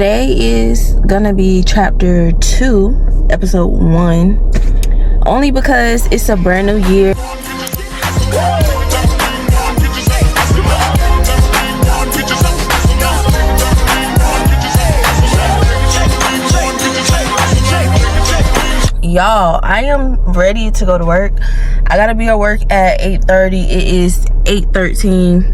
Today is gonna be chapter 2, episode 1, only because it's a brand new year. Y'all, I am ready to go to work. I gotta be at work at 8:30. It is 8:13.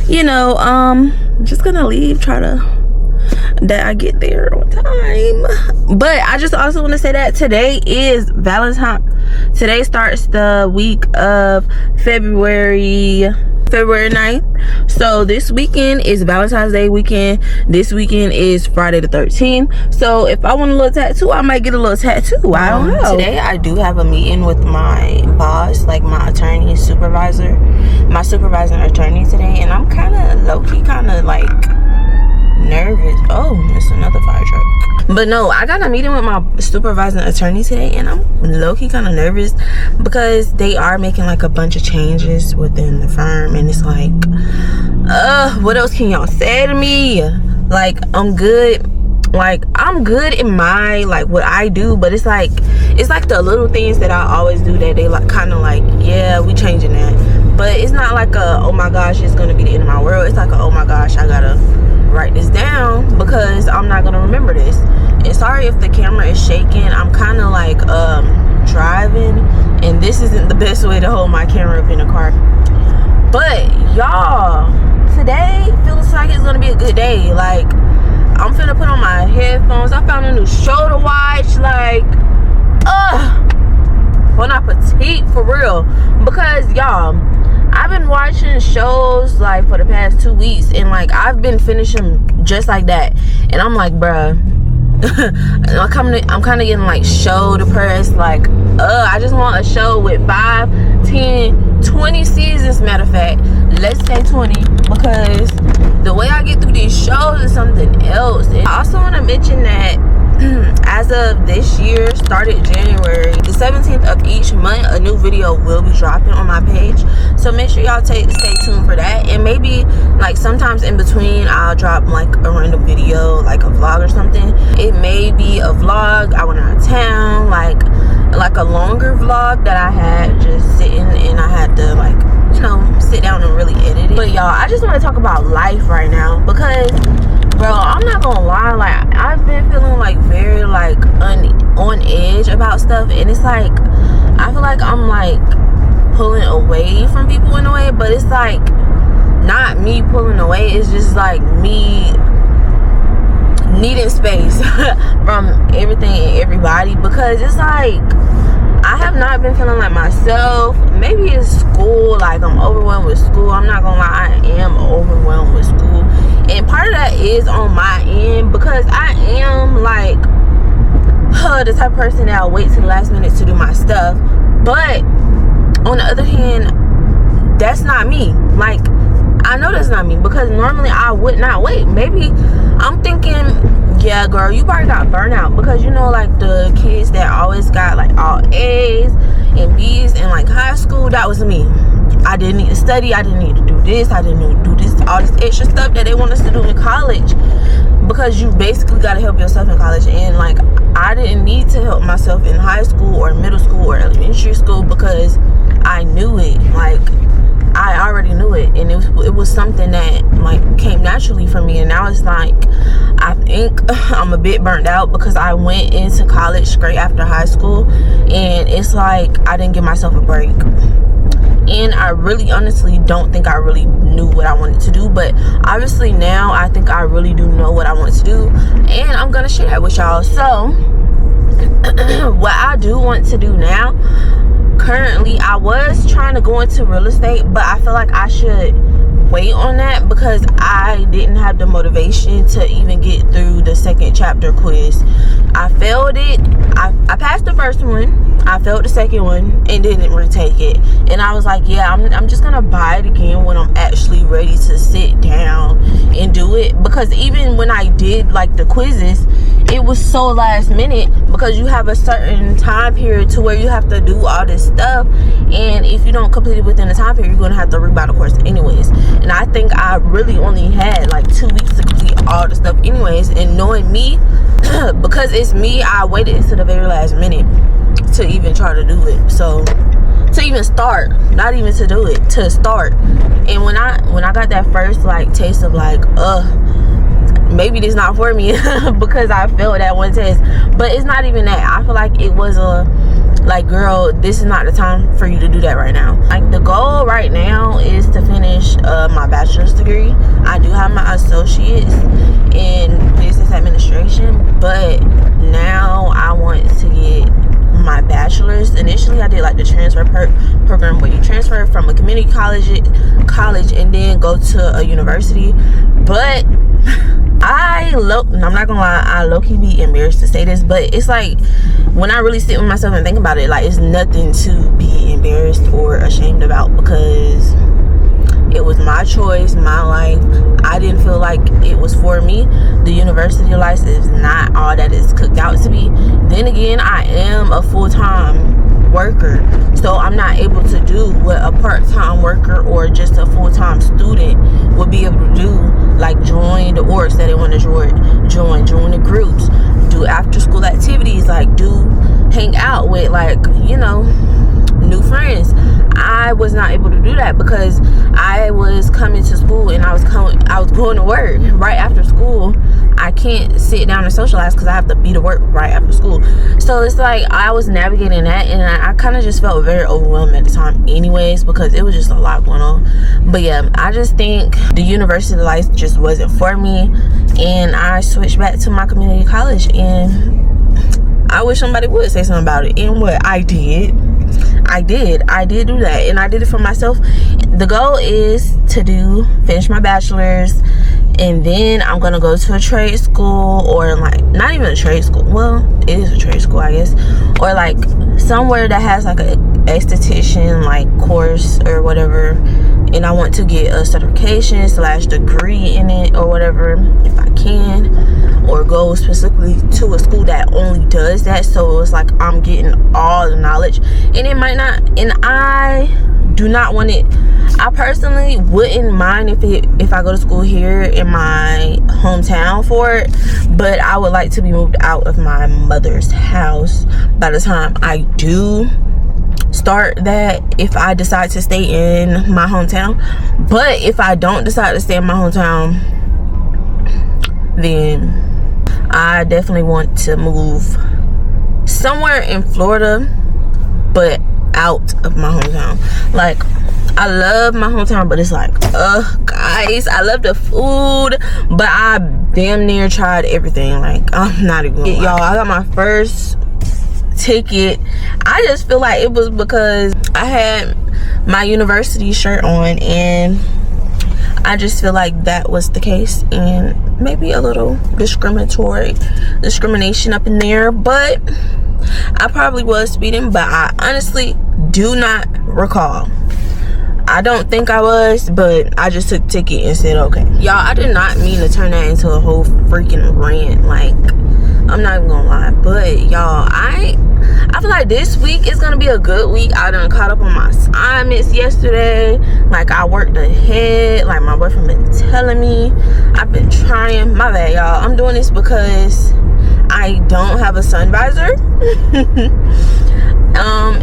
You know, just gonna leave, try to that I get there on time. But I just also want to say that today is Valentine. Today starts the week of February 9th. So this weekend is Valentine's Day weekend. This weekend is Friday the 13th. So if I want a little tattoo, I might get a little tattoo. I don't know. Today I do have a meeting with my boss, like my attorney supervisor, my supervisor attorney today, and I'm kind of low-key kind of like nervous. Oh, it's another fire truck. But no, I got a meeting with my supervising attorney today, and I'm low-key kind of nervous because they are making like a bunch of changes within the firm, and it's like, what else can y'all say to me? Like, I'm good in my, like, what I do, but it's like the little things that I always do that they like kind of like, yeah, we changing that. But it's not like a, oh my gosh, it's gonna be the end of my world. It's like a, oh my gosh, I gotta write this down because I'm not gonna remember this. And sorry if the camera is shaking. I'm kind of like driving, and this isn't the best way to hold my camera up in a car. But y'all, today feels like it's gonna be a good day. Like, I'm finna put on my headphones. I found a new show to watch. Like, Bon Appetit for real. Because y'all, I've been watching shows like for the past 2 weeks, and like I've been finishing just like that, and I'm like, bruh, I'm kind of getting like show depressed. Like, I just want a show with 5, 10, 20 seasons. Matter of fact, let's say 20, because the way I get through these shows is something else. And I also want to mention that as of this year, started January the 17th of each month, a new video will be dropping on my page. So make sure y'all stay tuned for that. And maybe like sometimes in between, I'll drop like a random video, like a vlog or something. It may be a vlog I went out of town, like a longer vlog that I had just sitting, and I had to like, you know, sit down and really edit it. But y'all, I just want to talk about life right now because, bro, I'm not gonna lie, like I've been feeling like very like on edge about stuff, and it's like I feel like I'm like pulling away from people in a way, but it's like not me pulling away, it's just like me needing space from everything and everybody, because it's like I have not been feeling like myself. Maybe it's school, like I'm overwhelmed with school. I'm not gonna lie, I am overwhelmed with school, and part of that is on my end because I am like the type of person that I'll wait till the last minute to do my stuff. But on the other hand, that's not me. Like, I know that's not me, because normally I would not wait. Maybe I'm thinking, yeah, girl, you probably got burnout, because you know, like the kids that always got like all A's and B's in like high school, that was me. I didn't need to study, I didn't need to do this, I didn't need to do this, all this extra stuff that they want us to do in college, because you basically got to help yourself in college. And like, I didn't need to help myself in high school or middle school or elementary school, because I knew it. Like, I already knew it, and it was something that like came naturally for me. And now it's like I think I'm a bit burnt out because I went into college straight after high school, and it's like I didn't give myself a break. And I really honestly don't think I really knew what I wanted to do, but obviously now I think I really do know what I want to do, and I'm gonna share that with y'all. So what I do want to do now, currently, I was trying to go into real estate, but I feel like I should wait on that because I didn't have the motivation to even get through the second chapter quiz. I failed it. I passed the first one, I failed the second one, and didn't retake it. And I was like, yeah, I'm just gonna buy it again when I'm actually ready to sit down and do it, because even when I did like the quizzes, it was so last minute, because you have a certain time period to where you have to do all this stuff, and if you don't complete it within the time period, you're gonna have to rebuy the course anyways. And I think I really only had like 2 weeks to complete all the stuff anyways. And knowing me, because it's me, I waited until the very last minute to even try to do it. So to even start, not even to do it, to start. And when I got that first like taste of like, maybe this not for me, because I failed that one test. But it's not even that. I feel like it was a like, girl, this is not the time for you to do that right now. Like, the goal right now is to finish my bachelor's degree. I do have my associates in business administration, but now I want to get my bachelor's. Initially I did like the transfer program, where you transfer from a community college and then go to a university. But I'm not gonna lie, I low-key be embarrassed to say this, but it's like, when I really sit with myself and think about it, like, it's nothing to be embarrassed or ashamed about, because it was my choice, my life. I didn't feel like it was for me. The university life is not all that it's cooked out to be. Then again, I am a full-time worker, so I'm not able to do what a part-time worker or just a full-time student would be able to do, like join the orgs that they want to join the groups, do after-school activities, like hang out with, like, you know, new friends. I was not able to do that because I was coming to school and I was going to work right after school. I can't sit down and socialize because I have to be to work right after school. So it's like, I was navigating that, and I kind of just felt very overwhelmed at the time anyways, because it was just a lot going on. But yeah, I just think the university life just wasn't for me, and I switched back to my community college. And I wish somebody would say something about it. And what I did do that, and I did it for myself. The goal is to finish my bachelor's, and then I'm gonna go to a trade school, or like, not even a trade school, well, it is a trade school, I guess, or like somewhere that has like a esthetician like course or whatever, and I want to get a certification / degree in it or whatever if I can, or go specifically to a school that only does that, so it's like I'm getting all the knowledge. And it might not, and I do not want it, I personally wouldn't mind if I go to school here in my hometown for it, but I would like to be moved out of my mother's house by the time I do start that, if I decide to stay in my hometown. But if I don't decide to stay in my hometown, then I definitely want to move somewhere in Florida, but out of my hometown. Like, I love my hometown, but it's like, guys, I love the food, but I damn near tried everything. Like, I'm not even gonna lie. Y'all, I got my first ticket. I just feel like it was because I had my university shirt on, and I just feel like that was the case, and maybe a little discrimination up in there. But I probably was speeding, but I honestly do not recall. I don't think I was, but I just took the ticket and said okay. Y'all, I did not mean to turn that into a whole freaking rant. Like, I'm not even gonna lie, but y'all, I feel like this week is gonna be a good week. I done caught up on my assignments yesterday. Like, I worked ahead, like my boyfriend been telling me. I've been trying. My bad, y'all. I'm doing this because I don't have a sun visor.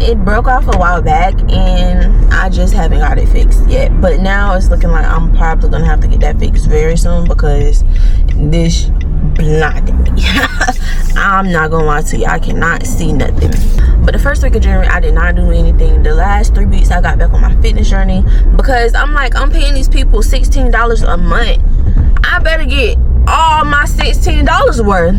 It broke off a while back, and I just haven't got it fixed yet. But now it's looking like I'm probably gonna have to get that fixed very soon, because this blinded me. I'm not gonna lie to you, I cannot see nothing. But the first week of January, I did not do anything. The last 3 weeks, I got back on my fitness journey, because I'm like, I'm paying these people $16 a month. I better get all my $16 worth.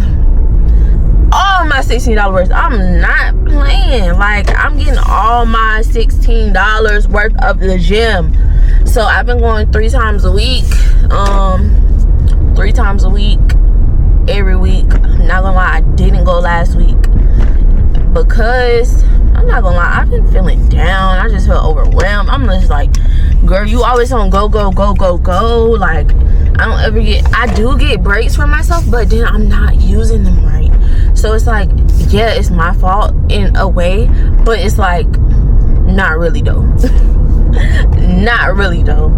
All my $16 worth. I'm not playing. Like, I'm getting all my $16 worth of the gym. So I've been going 3 times a week. 3 times a week, every week. I'm not gonna lie, I didn't go last week because, I'm not gonna lie, I've been feeling down. I just felt overwhelmed. I'm just like, girl, you always on go. Like, I do get breaks for myself, but then I'm not using them right. So it's like, yeah, it's my fault in a way, but it's like, not really though. Not really though.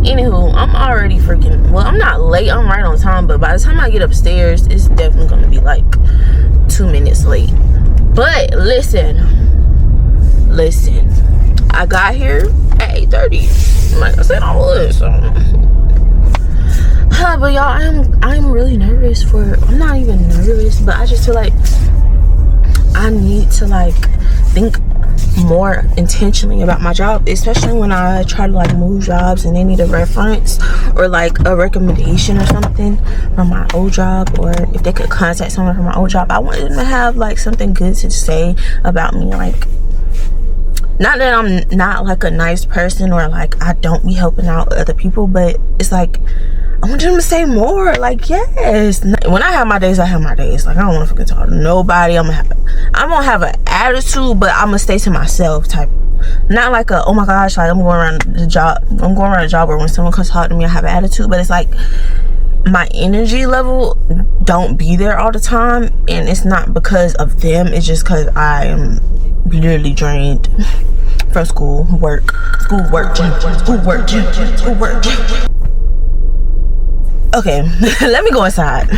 Anywho, I'm already freaking, well, I'm not late, I'm right on time, but by the time I get upstairs, it's definitely gonna be like 2 minutes late. But listen, I got here at 8:30, like I said I would. So but y'all, I'm really nervous for, I'm not even nervous, but I just feel like I need to like think more intentionally about my job, especially when I try to like move jobs and they need a reference or like a recommendation or something from my old job, or if they could contact someone from my old job. I want them to have like something good to say about me. Like, not that I'm not like a nice person or like I don't be helping out other people, but it's like I want them to say more. Like, yes, when I have my days, I have my days. Like, I don't want to fucking talk to nobody. I'm gonna have an attitude, but I'm gonna stay to myself type. Not like a, oh my gosh, like I'm going around the job where when someone comes talk to me I have an attitude, but it's like my energy level don't be there all the time, and it's not because of them, it's just because I am literally drained from school, work, gym. Okay, let me go inside.